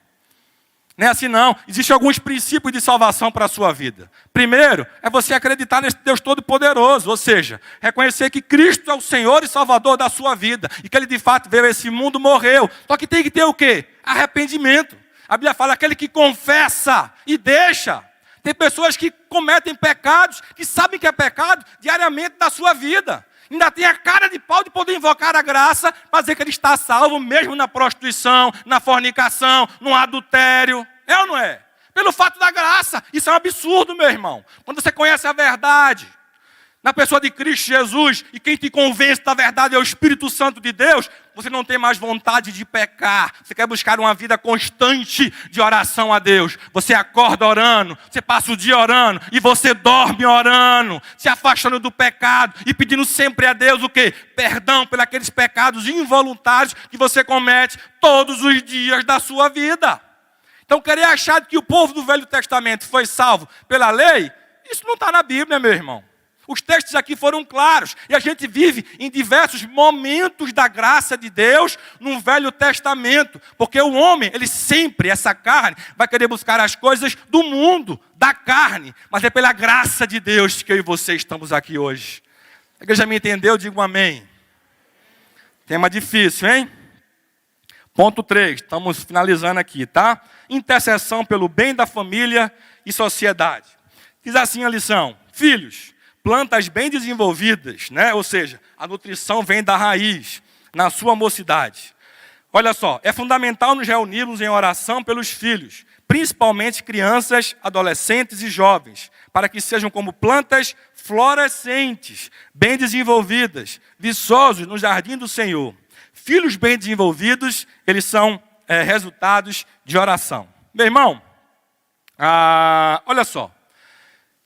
Não é assim não. Existem alguns princípios de salvação para a sua vida. Primeiro, é você acreditar nesse Deus Todo-Poderoso. Ou seja, reconhecer que Cristo é o Senhor e Salvador da sua vida. E que Ele de fato veio a esse mundo, morreu. Só que tem que ter o quê? Arrependimento. A Bíblia fala aquele que confessa e deixa. Tem pessoas que cometem pecados, que sabem que é pecado, diariamente da sua vida. Ainda tem a cara de pau de poder invocar a graça para dizer que ele está salvo, mesmo na prostituição, na fornicação, no adultério. É ou não é? Pelo fato da graça. Isso é um absurdo, meu irmão. Quando você conhece a verdade, na pessoa de Cristo Jesus, e quem te convence da verdade é o Espírito Santo de Deus, você não tem mais vontade de pecar. Você quer buscar uma vida constante de oração a Deus. Você acorda orando, você passa o dia orando, e você dorme orando, se afastando do pecado, e pedindo sempre a Deus o quê? Perdão pelos aqueles pecados involuntários que você comete todos os dias da sua vida. Então, querer achar que o povo do Velho Testamento foi salvo pela lei, isso não está na Bíblia, meu irmão. Os textos aqui foram claros. E a gente vive em diversos momentos da graça de Deus no Velho Testamento. Porque o homem, ele sempre, essa carne, vai querer buscar as coisas do mundo, da carne. Mas é pela graça de Deus que eu e você estamos aqui hoje. A igreja me entendeu? Digo amém. Tema difícil, hein? Ponto 3, estamos finalizando aqui, tá? Intercessão pelo bem da família e sociedade. Diz assim a lição: filhos, plantas bem desenvolvidas, né? Ou seja, a nutrição vem da raiz, na sua mocidade. Olha só, é fundamental nos reunirmos em oração pelos filhos, principalmente crianças, adolescentes e jovens, para que sejam como plantas florescentes, bem desenvolvidas, viçosos no jardim do Senhor. Filhos bem desenvolvidos, eles são resultados de oração. Meu irmão, olha só,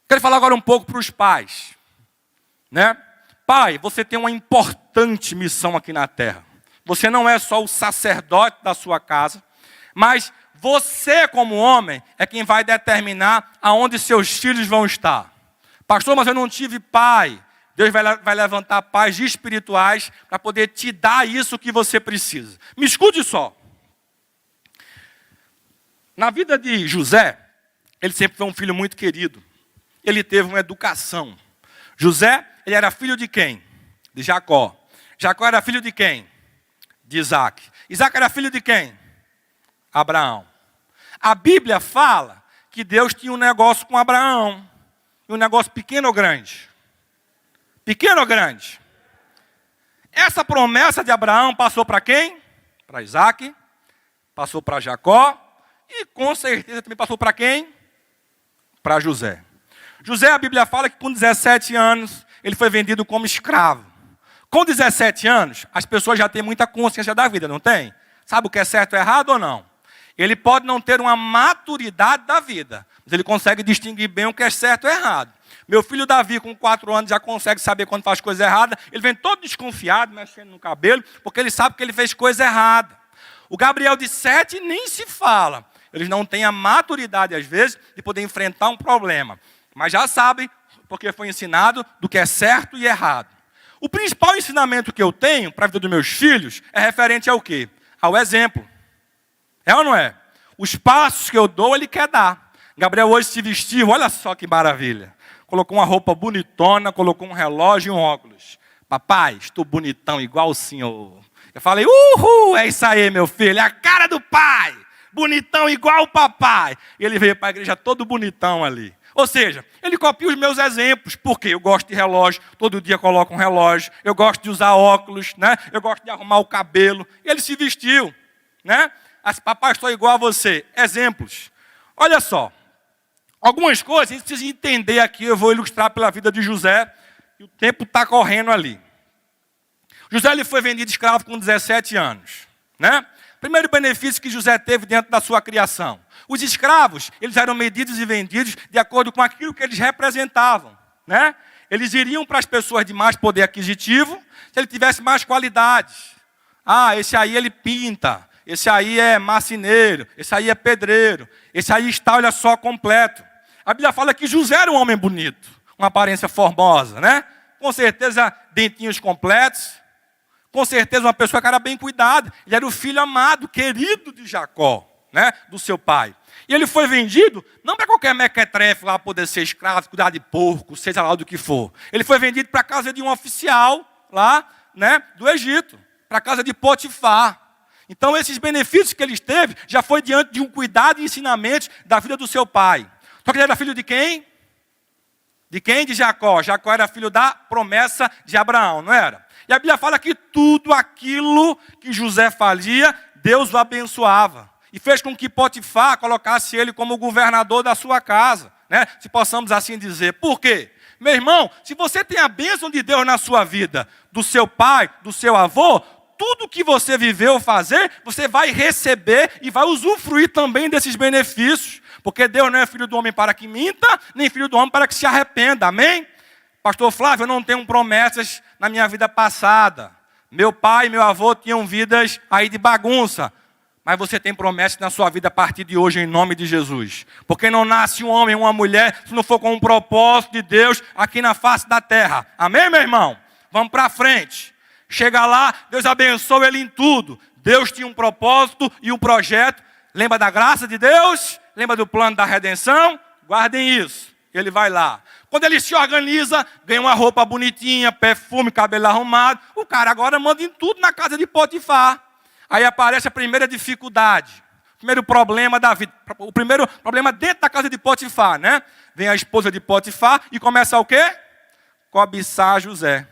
quero falar agora um pouco para os pais, né? Pai, você tem uma importante missão aqui na terra. Você não é só o sacerdote da sua casa, mas você, como homem, é quem vai determinar aonde seus filhos vão estar. Pastor, mas eu não tive pai. Deus vai levantar pais espirituais para poder te dar isso que você precisa. Me escute só. Na vida de José, ele sempre foi um filho muito querido. Ele teve uma educação. José, ele era filho de quem? De Jacó. Jacó era filho de quem? De Isaac. Isaac era filho de quem? Abraão. A Bíblia fala que Deus tinha um negócio com Abraão. Um negócio pequeno ou grande? Pequeno ou grande? Essa promessa de Abraão passou para quem? Para Isaac. Passou para Jacó. E com certeza também passou para quem? Para José. José, a Bíblia fala que com 17 anos, ele foi vendido como escravo. Com 17 anos, as pessoas já têm muita consciência da vida, não tem? Sabe o que é certo e errado ou não? Ele pode não ter uma maturidade da vida, mas ele consegue distinguir bem o que é certo e errado. Meu filho Davi, com 4 anos, já consegue saber quando faz coisa errada. Ele vem todo desconfiado, mexendo no cabelo, porque ele sabe que ele fez coisa errada. O Gabriel de 7 nem se fala. Eles não têm a maturidade, às vezes, de poder enfrentar um problema. Mas já sabem, porque foi ensinado, do que é certo e errado. O principal ensinamento que eu tenho para a vida dos meus filhos é referente ao quê? Ao exemplo. É ou não é? Os passos que eu dou, ele quer dar. Gabriel hoje se vestiu, olha só que maravilha. Colocou uma roupa bonitona, colocou um relógio e um óculos. Papai, estou bonitão igual o senhor. Eu falei, uhul, é isso aí, meu filho, é a cara do pai. Bonitão igual o papai. E ele veio para a igreja todo bonitão ali. Ou seja, ele copia os meus exemplos, porque eu gosto de relógio, todo dia coloco um relógio, eu gosto de usar óculos, né? Eu gosto de arrumar o cabelo. E ele se vestiu, né? Papai, estou igual a você. Exemplos. Olha só, algumas coisas a gente precisa entender aqui, eu vou ilustrar pela vida de José, e o tempo está correndo ali. José ele foi vendido escravo com 17 anos, né? Primeiro benefício que José teve dentro da sua criação. Os escravos, eles eram medidos e vendidos de acordo com aquilo que eles representavam, né? Eles iriam para as pessoas de mais poder aquisitivo, se ele tivesse mais qualidades. Ah, esse aí ele pinta, esse aí é marceneiro, esse aí é pedreiro, esse aí está, olha só, completo. A Bíblia fala que José era um homem bonito, uma aparência formosa, né? Com certeza, dentinhos completos, com certeza uma pessoa que era bem cuidada. Ele era o filho amado, querido de Jacó, né? Do seu pai. E ele foi vendido, não para qualquer mequetrefe lá poder ser escravo, cuidar de porco, seja lá do que for. Ele foi vendido para a casa de um oficial lá, né? Do Egito, para a casa de Potifar. Então esses benefícios que ele teve, já foi diante de um cuidado e ensinamento da vida do seu pai. Só que ele era filho de quem? De quem? De Jacó. Jacó era filho da promessa de Abraão, não era? E a Bíblia fala que tudo aquilo que José fazia, Deus o abençoava. E fez com que Potifar colocasse ele como governador da sua casa, né? Se possamos assim dizer. Por quê? Meu irmão, se você tem a bênção de Deus na sua vida, do seu pai, do seu avô, tudo que você viveu fazer, você vai receber e vai usufruir também desses benefícios. Porque Deus não é filho do homem para que minta, nem filho do homem para que se arrependa. Amém? Pastor Flávio, eu não tenho promessas na minha vida passada. Meu pai e meu avô tinham vidas aí de bagunça. Mas você tem promessas na sua vida a partir de hoje, em nome de Jesus. Porque não nasce um homem ou uma mulher se não for com um propósito de Deus aqui na face da terra. Amém, meu irmão? Vamos para frente. Chega lá, Deus abençoa ele em tudo. Deus tinha um propósito e um projeto. Lembra da graça de Deus? Lembra do plano da redenção? Guardem isso. Ele vai lá. Quando ele se organiza, ganha uma roupa bonitinha, perfume, cabelo arrumado. O cara agora manda em tudo na casa de Potifar. Aí aparece a primeira dificuldade. O primeiro problema da vida. O primeiro problema dentro da casa de Potifar, né? Vem a esposa de Potifar e começa o quê? Cobiçar José.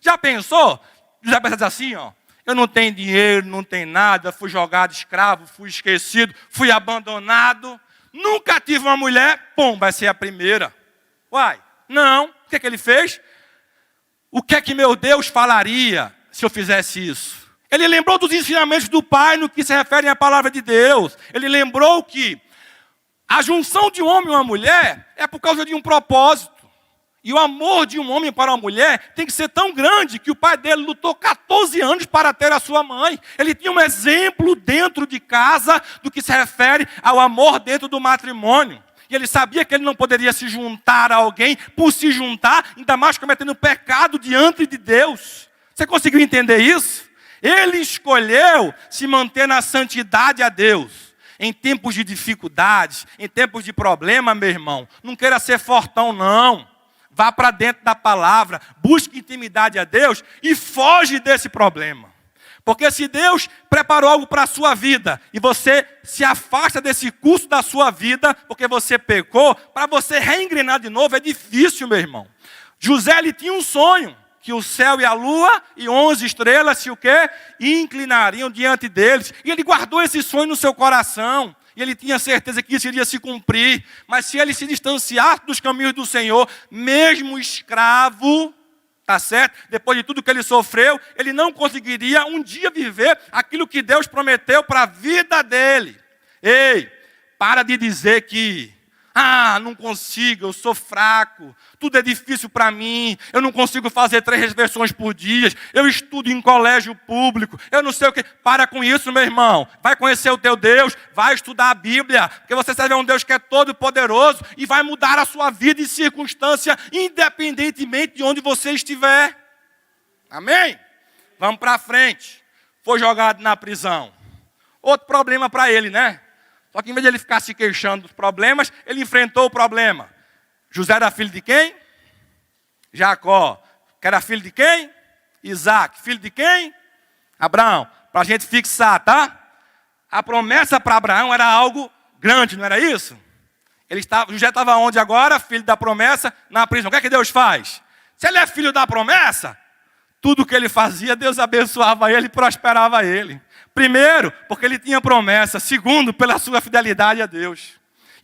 Já pensou? José pensa assim, ó. Eu não tenho dinheiro, não tenho nada, fui jogado escravo, fui esquecido, fui abandonado. Nunca tive uma mulher, vai ser a primeira. Uai, não. O que é que ele fez? O que é que meu Deus falaria se eu fizesse isso? Ele lembrou dos ensinamentos do Pai no que se referem à palavra de Deus. Ele lembrou que a junção de um homem e uma mulher é por causa de um propósito. E o amor de um homem para uma mulher tem que ser tão grande que o pai dele lutou 14 anos para ter a sua mãe. Ele tinha um exemplo dentro de casa do que se refere ao amor dentro do matrimônio. E ele sabia que ele não poderia se juntar a alguém por se juntar, ainda mais cometendo pecado diante de Deus. Você conseguiu entender isso? Ele escolheu se manter na santidade a Deus. Em tempos de dificuldades, em tempos de problema, meu irmão, não queira ser fortão, não. Vá para dentro da palavra, busque intimidade a Deus e foge desse problema. Porque se Deus preparou algo para a sua vida e você se afasta desse curso da sua vida, porque você pecou, para você reengrenar de novo é difícil, meu irmão. José, ele tinha um sonho, que o céu e a lua e 11 estrelas se o quê? Inclinariam diante deles. E ele guardou esse sonho no seu coração. E ele tinha certeza que isso iria se cumprir. Mas se ele se distanciasse dos caminhos do Senhor, mesmo escravo, tá certo? Depois de tudo que ele sofreu, ele não conseguiria um dia viver aquilo que Deus prometeu para a vida dele. Ei, para de dizer que, não consigo, eu sou fraco, tudo é difícil para mim, eu não consigo fazer 3 refeições por dia, eu estudo em colégio público, eu não sei o que. Para com isso, meu irmão. Vai conhecer o teu Deus, vai estudar a Bíblia, porque você serve a um Deus que é todo poderoso e vai mudar a sua vida e circunstância, independentemente de onde você estiver. Amém? Vamos para frente. Foi jogado na prisão. Outro problema para ele, né? Só que em vez de ele ficar se queixando dos problemas, ele enfrentou o problema. José era filho de quem? Jacó. Que era filho de quem? Isaac. Filho de quem? Abraão. Para a gente fixar, tá? A promessa para Abraão era algo grande, não era isso? José estava onde agora? Filho da promessa, na prisão. O que é que Deus faz? Se ele é filho da promessa, tudo que ele fazia, Deus abençoava ele e prosperava ele. Primeiro, porque ele tinha promessa. Segundo, pela sua fidelidade a Deus.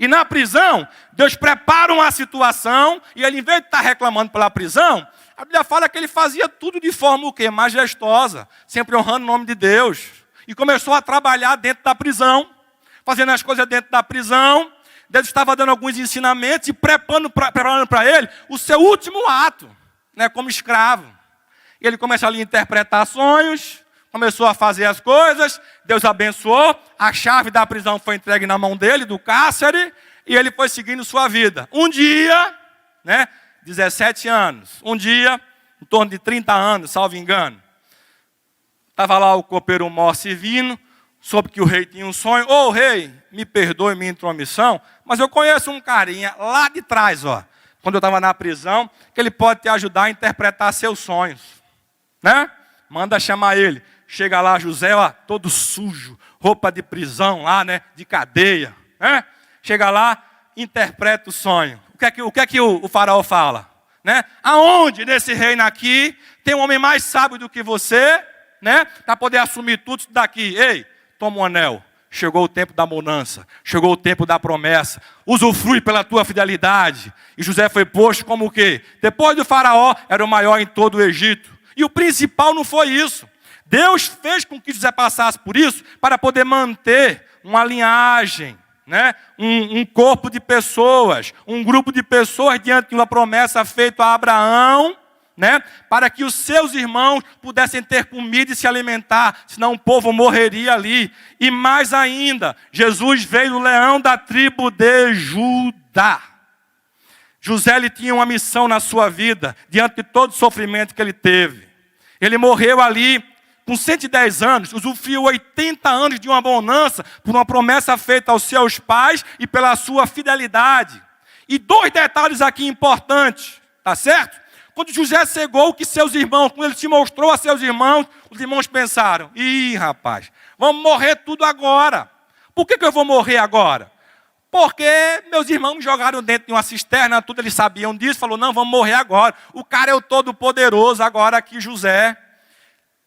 E na prisão, Deus prepara uma situação, e ele, em vez de estar reclamando pela prisão, a Bíblia fala que ele fazia tudo de forma o quê? Majestosa, sempre honrando o nome de Deus. E começou a trabalhar dentro da prisão, fazendo as coisas dentro da prisão. Deus estava dando alguns ensinamentos e preparando para ele o seu último ato, né, como escravo. E ele começou ali a interpretar sonhos, começou a fazer as coisas, Deus abençoou, a chave da prisão foi entregue na mão dele, do cárcere, e ele foi seguindo sua vida. Um dia, 17 anos, um dia, em torno de 30 anos, salvo engano, estava lá o copeiro mor servindo, soube que o rei tinha um sonho. Ô rei, me perdoe minha intromissão, mas eu conheço um carinha lá de trás, quando eu estava na prisão, que ele pode te ajudar a interpretar seus sonhos. Manda chamar ele. Chega lá José, todo sujo, roupa de prisão lá, de cadeia. Chega lá, interpreta o sonho. O que é que o faraó fala? Aonde nesse reino aqui tem um homem mais sábio do que você, para poder assumir tudo isso daqui? Ei, toma um anel. Chegou o tempo da bonança, chegou o tempo da promessa. Usufrui pela tua fidelidade. E José foi posto como o quê? Depois do faraó, era o maior em todo o Egito. E o principal não foi isso. Deus fez com que José passasse por isso para poder manter uma linhagem, um corpo de pessoas, um grupo de pessoas diante de uma promessa feita a Abraão, para que os seus irmãos pudessem ter comida e se alimentar, senão o povo morreria ali. E mais ainda, Jesus veio do leão da tribo de Judá. José, ele tinha uma missão na sua vida, diante de todo o sofrimento que ele teve. Ele morreu ali com 110 anos, usufruiu 80 anos de uma bonança, por uma promessa feita aos seus pais e pela sua fidelidade. E 2 detalhes aqui importantes, tá certo? Quando José chegou, que seus irmãos, quando ele se mostrou a seus irmãos, os irmãos pensaram: ih, rapaz, vamos morrer tudo agora. Por que eu vou morrer agora? Porque meus irmãos me jogaram dentro de uma cisterna, tudo eles sabiam disso, falou: não, vamos morrer agora. O cara é o todo-poderoso agora aqui, José.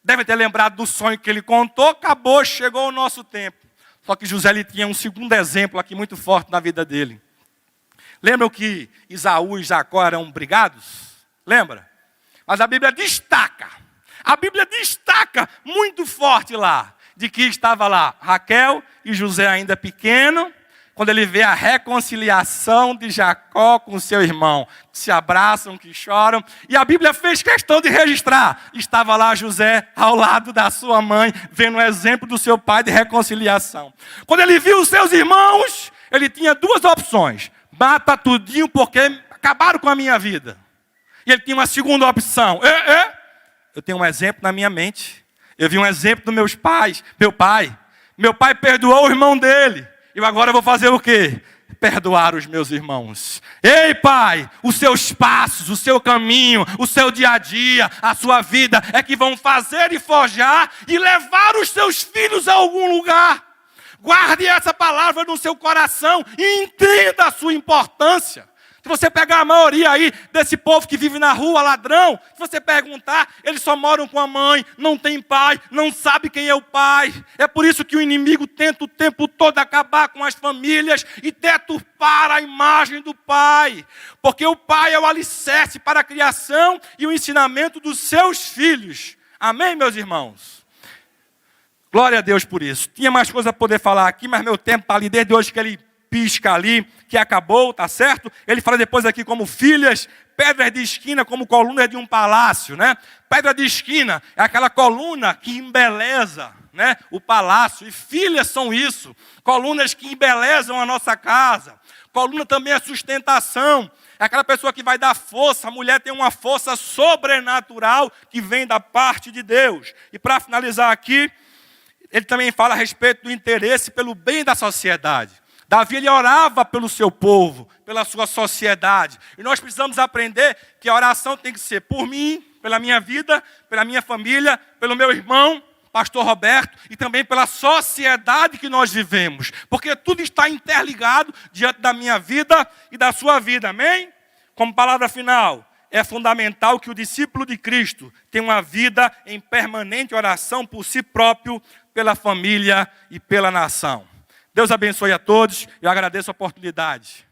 Deve ter lembrado do sonho que ele contou, acabou, chegou o nosso tempo. Só que José ele tinha um segundo exemplo aqui muito forte na vida dele. Lembram que Esaú e Jacó eram brigados? Lembra? Mas a Bíblia destaca muito forte lá, de que estava lá Raquel e José ainda pequeno, quando ele vê a reconciliação de Jacó com seu irmão, que se abraçam, que choram, e a Bíblia fez questão de registrar, estava lá José ao lado da sua mãe, vendo o exemplo do seu pai de reconciliação. Quando ele viu os seus irmãos, ele tinha duas opções: mata tudinho porque acabaram com a minha vida. E ele tinha uma segunda opção: eu tenho um exemplo na minha mente, eu vi um exemplo dos meus pais, meu pai perdoou o irmão dele, e agora eu vou fazer o quê? Perdoar os meus irmãos. Ei, pai, os seus passos, o seu caminho, o seu dia a dia, a sua vida é que vão fazer e forjar e levar os seus filhos a algum lugar. Guarde essa palavra no seu coração e entenda a sua importância. Se você pegar a maioria aí desse povo que vive na rua, ladrão, se você perguntar, eles só moram com a mãe, não tem pai, não sabe quem é o pai. É por isso que o inimigo tenta o tempo todo acabar com as famílias e deturpar a imagem do pai. Porque o pai é o alicerce para a criação e o ensinamento dos seus filhos. Amém, meus irmãos? Glória a Deus por isso. Tinha mais coisa a poder falar aqui, mas meu tempo está ali desde hoje que ele pisca ali, que acabou, tá certo? Ele fala depois aqui como filhas, pedras de esquina como colunas de um palácio, né? Pedra de esquina é aquela coluna que embeleza, né, o palácio. E filhas são isso, colunas que embelezam a nossa casa. Coluna também é sustentação, é aquela pessoa que vai dar força. A mulher tem uma força sobrenatural que vem da parte de Deus. E para finalizar aqui, ele também fala a respeito do interesse pelo bem da sociedade. Davi ele orava pelo seu povo, pela sua sociedade. E nós precisamos aprender que a oração tem que ser por mim, pela minha vida, pela minha família, pelo meu irmão, pastor Roberto, e também pela sociedade que nós vivemos. Porque tudo está interligado diante da minha vida e da sua vida, amém? Como palavra final, é fundamental que o discípulo de Cristo tenha uma vida em permanente oração por si próprio, pela família e pela nação. Deus abençoe a todos. Eu agradeço a oportunidade.